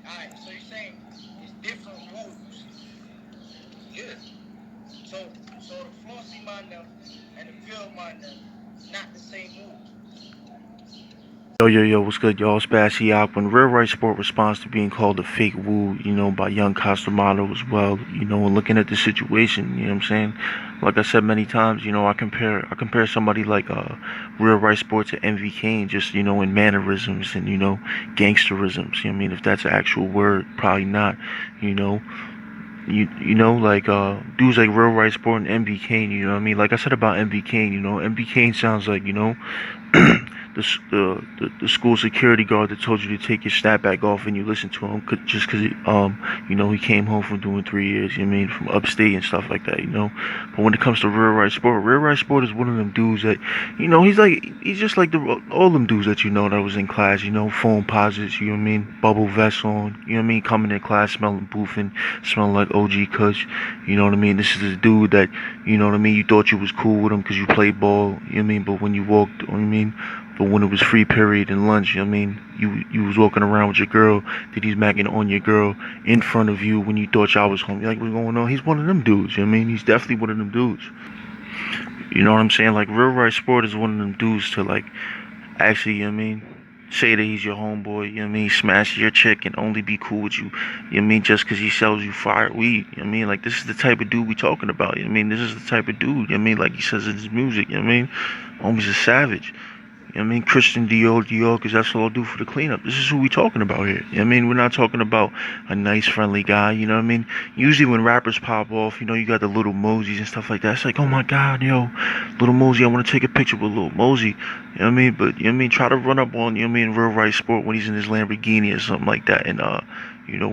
Alright, so you're saying it's different rules. Yeah. So the flossy man them and the real man them, not the same rules. Yo, what's good, y'all? It's Bassey, Akwa. When Real Right Sport responds to being called a fake woo, by young Costomado as well, and looking at the situation, you know what I'm saying? Like I said many times, I compare somebody like Real Right Sport to MV Kane, just, in mannerisms and, gangsterisms, you know what I mean? If that's an actual word, probably not, you know. Like dudes like Real Right Sport and MB Kane, you know what I mean? Like I said about MB Kane, MB Kane sounds like, the school security guard that told you to take your snapback off and you listen to him just because he came home from doing 3 years, you know what I mean, from upstate and stuff like that, But when it comes to Real Right Sport is one of them dudes that, he's just like all them dudes that that was in class, phone posits, you know what I mean, bubble vests on, you know what I mean, coming in class smelling boofing, smelling like OG Kush, you know what I mean. This is a dude that, you know what I mean, you thought you was cool with him because you played ball, you know what I mean, but when you walked, you know what I mean, but when it was free period and lunch, you know what I mean, you was walking around with your girl, that he's macking on your girl in front of you when you thought y'all was home. You're like, what's going on? He's one of them dudes, you know what I mean? He's definitely one of them dudes. You know what I'm saying? Like, Real Right Sport is one of them dudes to, like, actually, you know what I mean, say that he's your homeboy, you know what I mean, smash your chick and only be cool with you, you know what I mean, just because he sells you fire weed, you know what I mean, like, this is the type of dude we talking about, you know what I mean, this is the type of dude, you know what I mean, like he says in his music, you know what I mean, homie's a savage. You know what I mean? Christian Dior, because that's all I'll do for the cleanup. This is who we talking about here. You know what I mean? We're not talking about a nice, friendly guy. You know what I mean? Usually when rappers pop off, you got the little Mosies and stuff like that. It's like, oh my God, little Mosey, I want to take a picture with little Mosey. You know what I mean? But, you know what I mean? Try to run up on, you know what I mean, Real Right Sport when he's in his Lamborghini or something like that. And,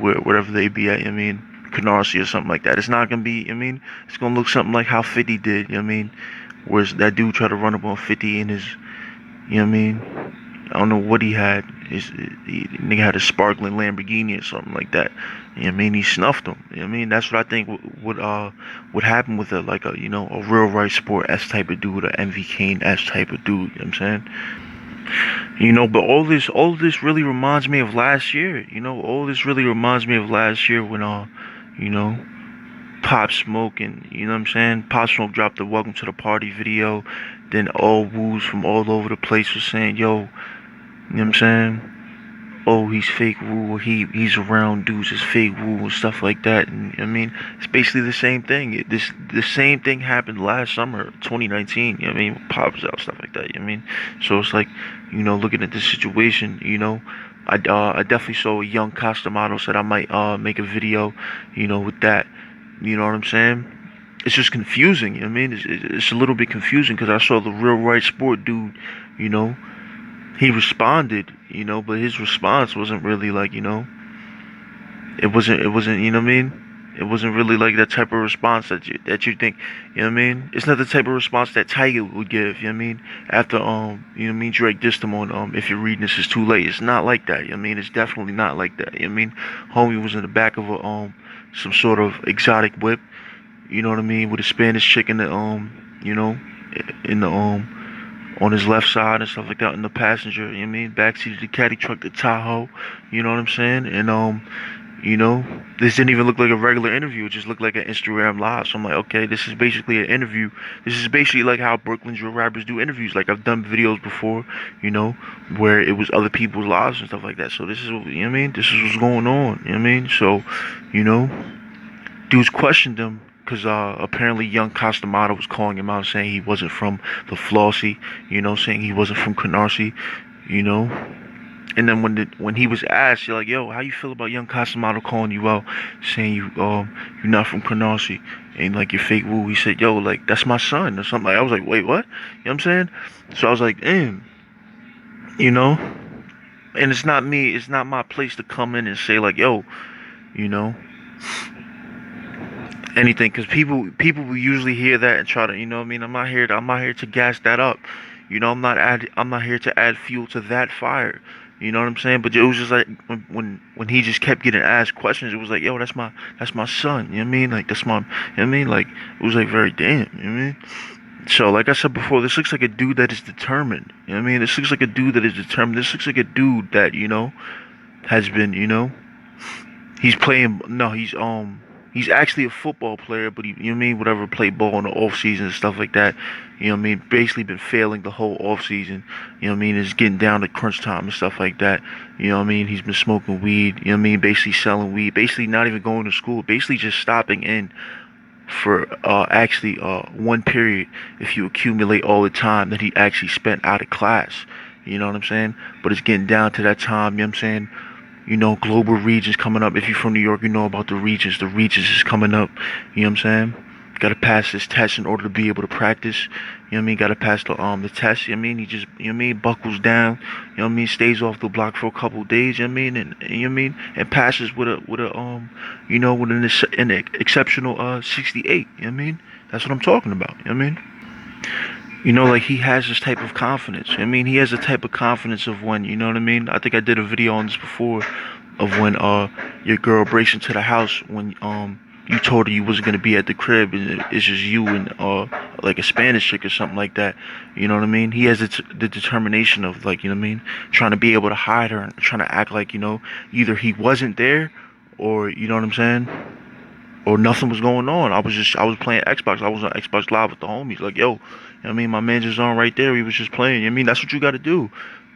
wherever they be at, you know what I mean? Canarsie or something like that. It's not going to be, you know what I mean? It's going to look something like how 50 did, you know what I mean? Whereas that dude tried to run up on 50 in his, you know what I mean? I don't know what he had. Nigga had a sparkling Lamborghini or something like that. You know what I mean? He snuffed him. You know what I mean? That's what I think would happen with a Real Right Sport S type of dude, a MV Kane S type of dude. You know what I'm saying? But all this really reminds me of last year. All this really reminds me of last year when you know, Pop Smoke and you know what I'm saying? Pop Smoke dropped the Welcome to the Party video. Then all woos from all over the place was saying, yo, you know what I'm saying? Oh, he's fake woo, or he's around dudes as fake woo and stuff like that. And I mean, it's basically the same thing. The same thing happened last summer, 2019. You know what I mean? Pops out stuff like that. You know what I mean? So it's like, looking at this situation, I definitely saw a young Costomado said I might make a video, with that. You know what I'm saying? It's just confusing. You know what I mean? It's a little bit confusing because I saw the Real Right Sport dude, you know, he responded, but his response wasn't really like, it wasn't, you know what I mean? It wasn't really like that type of response that you think, you know what I mean? It's not the type of response that Tiger would give, you know what I mean? After you know what I mean, Drake dissed him on If You're Reading This Is Too Late. It's not like that, you know what I mean? It's definitely not like that. You know what I mean? Homie was in the back of a some sort of exotic whip, you know what I mean, with a Spanish chick in the in the on his left side and stuff like that in the passenger, you know what I mean? Backseat of the caddy truck, the Tahoe, you know what I'm saying? And this didn't even look like a regular interview, it just looked like an Instagram live. So I'm like, okay, this is basically an interview. This is basically like how Brooklyn drill rappers do interviews. Like I've done videos before, where it was other people's lives and stuff like that. So this is what, you know what I mean? This is what's going on, you know what I mean? So, you know, dudes questioned him because apparently young Costomado was calling him out saying he wasn't from the Flossie, saying he wasn't from Canarsie, you know. And then when he was asked, you're like, yo, how you feel about young Costomado calling you out, saying you're not from Canarsie and like you're fake woo? He said, yo, like that's my son or something. Like, I was like, wait, what? You know what I'm saying? So I was like, damn, you know. And it's not me. It's not my place to come in and say like, yo, you know, anything, because people will usually hear that and try to, you know what I mean, I'm not here to gas that up, I'm not here to add fuel to that fire, you know what I'm saying. But it was just like when he just kept getting asked questions, it was like, yo, that's my son, you know what I mean, like that's my, you know what I mean, like it was like very damn, you know what I mean. So like I said before, this looks like a dude that is determined, you know what I mean. This looks like a dude that is determined. This looks like a dude that, has been, He's playing. No, he's actually a football player, but he, you know what I mean, whatever, play ball in the off season and stuff like that. You know what I mean? Basically been failing the whole off season. You know what I mean? It's getting down to crunch time and stuff like that. You know what I mean? He's been smoking weed. You know what I mean? Basically selling weed. Basically not even going to school. Basically just stopping in for actually one period if you accumulate all the time that he actually spent out of class. You know what I'm saying? But it's getting down to that time, you know what I'm saying? You know, global regions coming up. If you're from New York, you know about the regions. The regions is coming up. You know what I'm saying? Got to pass this test in order to be able to practice. You know what I mean? Got to pass the test. You know what I mean? He just, you know what I mean, buckles down. You know what I mean? Stays off the block for a couple of days. You know what I mean? And you know what I mean? And passes with a you know, with an exceptional 68. You know what I mean? That's what I'm talking about. You know what I mean? You know, like he has this type of confidence. I mean, he has a type of confidence of when, you know what I mean? I think I did a video on this before of when your girl breaks into the house when you told her you wasn't gonna be at the crib and it's just you and like a Spanish chick or something like that. You know what I mean? He has the determination of, like, you know what I mean, trying to be able to hide her and trying to act like, you know, either he wasn't there or, you know what I'm saying, or nothing was going on. I was playing Xbox. I was on Xbox Live with the homies. Like, yo, you know what I mean, my man's just on right there. He was just playing. You know what I mean, that's what you got to do.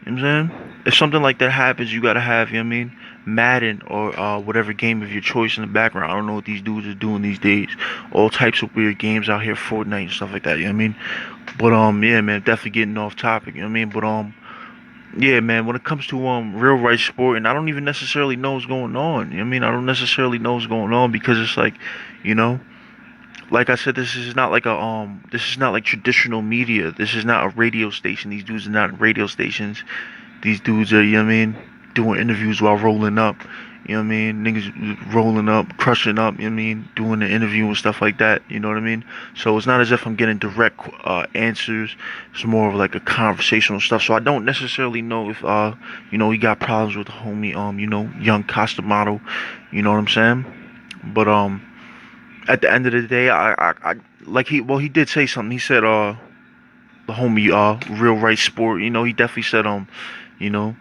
You know what I'm saying? If something like that happens, you got to have, you know what I mean, Madden or whatever game of your choice in the background. I don't know what these dudes are doing these days. All types of weird games out here, Fortnite and stuff like that. You know what I mean? But yeah, man, definitely getting off topic. You know what I mean? But yeah, man, when it comes to real Ryte sport, and I don't even necessarily know what's going on. You know what I mean? I don't necessarily know what's going on because it's like, you know, like I said, this is not like traditional media. This is not a radio station. These dudes are not radio stations. These dudes are, you know what I mean, doing interviews while rolling up. You know what I mean? Niggas rolling up, crushing up, you know what I mean? Doing the interview and stuff like that, you know what I mean? So it's not as if I'm getting direct answers. It's more of like a conversational stuff. So I don't necessarily know if, you know, he got problems with the homie, you know, young Costomado, you know what I'm saying? But, at the end of the day, I like he did say something. He said, the homie, real Ryte sport, you know, he definitely said, you know,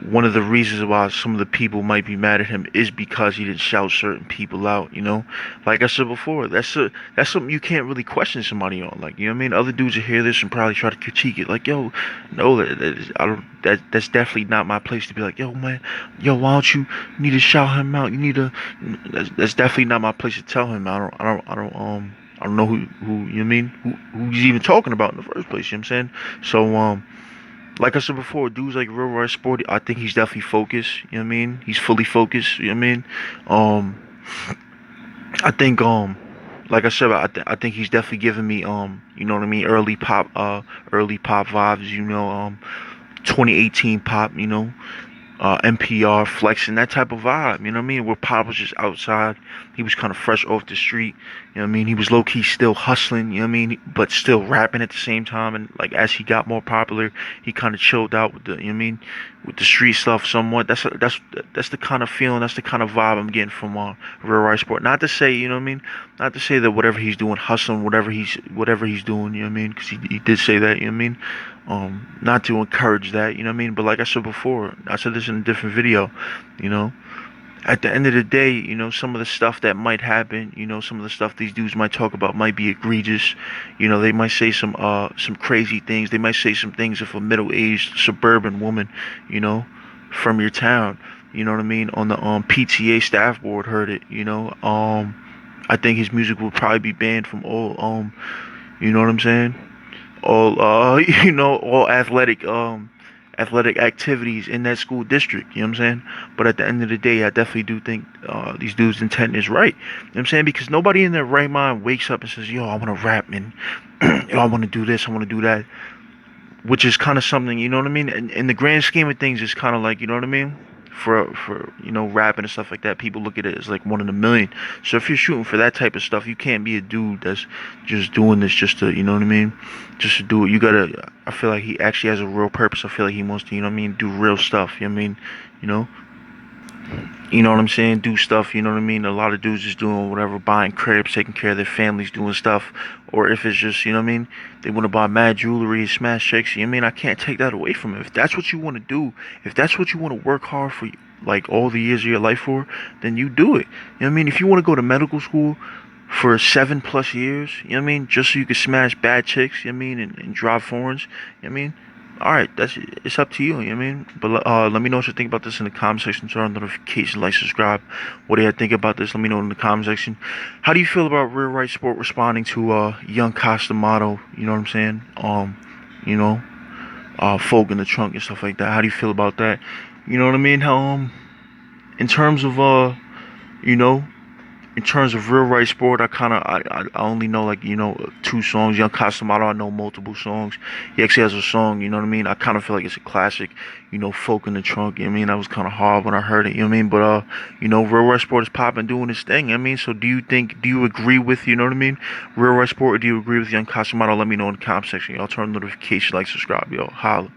one of the reasons why some of the people might be mad at him is because he didn't shout certain people out, you know. Like I said before, that's something you can't really question somebody on. Like, you know what I mean? Other dudes will hear this and probably try to critique it. Like, yo, no, I don't. That's definitely not my place to be like, yo, man, yo, why don't you need to shout him out? You need to. That's definitely not my place to tell him. I don't know who you know what I mean, who he's even talking about in the first place. You know what I'm saying? So like I said before, dudes like Real Ryte Sport, I think he's definitely focused. You know what I mean? He's fully focused. You know what I mean? I think like I said, I think he's definitely giving me you know what I mean, early pop vibes. You know, 2018 pop. You know, NPR flexing, that type of vibe. You know what I mean? Where Pop was just outside. He was kind of fresh off the street. You know what I mean? He was low key still hustling. You know what I mean? But still rapping at the same time. And like as he got more popular, he kind of chilled out with the, you know what I mean, with the street stuff somewhat. That's the kind of feeling. That's the kind of vibe I'm getting from Real Ryte Sport. Not to say, you know what I mean? Not to say that whatever he's doing, hustling, whatever he's doing. You know what I mean? Because he did say that. You know what I mean? Not to encourage that, you know what I mean? But like I said before, I said this in a different video, you know, at the end of the day, you know, some of the stuff that might happen, you know, some of the stuff these dudes might talk about might be egregious. You know, they might say some crazy things. They might say some things if a middle-aged suburban woman, you know, from your town, you know what I mean, on the PTA staff board heard it, you know. I think his music will probably be banned from all you know what I'm saying? All you know, all athletic activities in that school district, you know what I'm saying? But at the end of the day, I definitely do think these dudes' intent is right. You know what I'm saying? Because nobody in their right mind wakes up and says, yo, I want to rap, and yo, I want to do this, I want to do that. Which is kind of something, you know what I mean? In the grand scheme of things, it's kind of like, you know what I mean? For you know, rapping and stuff like that, people look at it as like one in a million. So if you're shooting for that type of stuff, you can't be a dude that's just doing this just to, you know what I mean, just to do it. You gotta, I feel like he actually has a real purpose. I feel like he wants to, you know what I mean, do real stuff. You know what I mean, you know. you know what I'm saying, do stuff, you know what I mean? A lot of dudes is doing whatever, buying cribs, taking care of their families, doing stuff. Or if it's just, you know what I mean, they want to buy mad jewelry, smash chicks, you know what I mean? I can't take that away from them. If that's what you want to do, if that's what you want to work hard for, like all the years of your life for, then you do it. You know what I mean? If you want to go to medical school for 7+ years, you know what I mean, just so you can smash bad chicks, you know what I mean, and drive foreigns, you know what I mean? All right, it's up to you. You know what I mean? But let me know what you think about this in the comment section. Turn on notifications, like, subscribe. What do you think about this? Let me know in the comment section. How do you feel about Real Right Sport responding to young Costomado? You know what I'm saying? You know, folk in the trunk and stuff like that. How do you feel about that? You know what I mean? How in terms of you know, in terms of Real Right Sport, I only know, like, you know, 2 songs. Young Costomado, I know multiple songs. He actually has a song, you know what I mean? I kind of feel like it's a classic, you know, folk in the trunk. You know what I mean? That was kind of hard when I heard it. You know what I mean? But you know, Real Right Sport is popping, doing his thing. You know what I mean? So do you agree with, you know what I mean, Real Right Sport, or do you agree with Young Costomado? Let me know in the comment section. Y'all turn on notifications, like, subscribe, yo. Holla.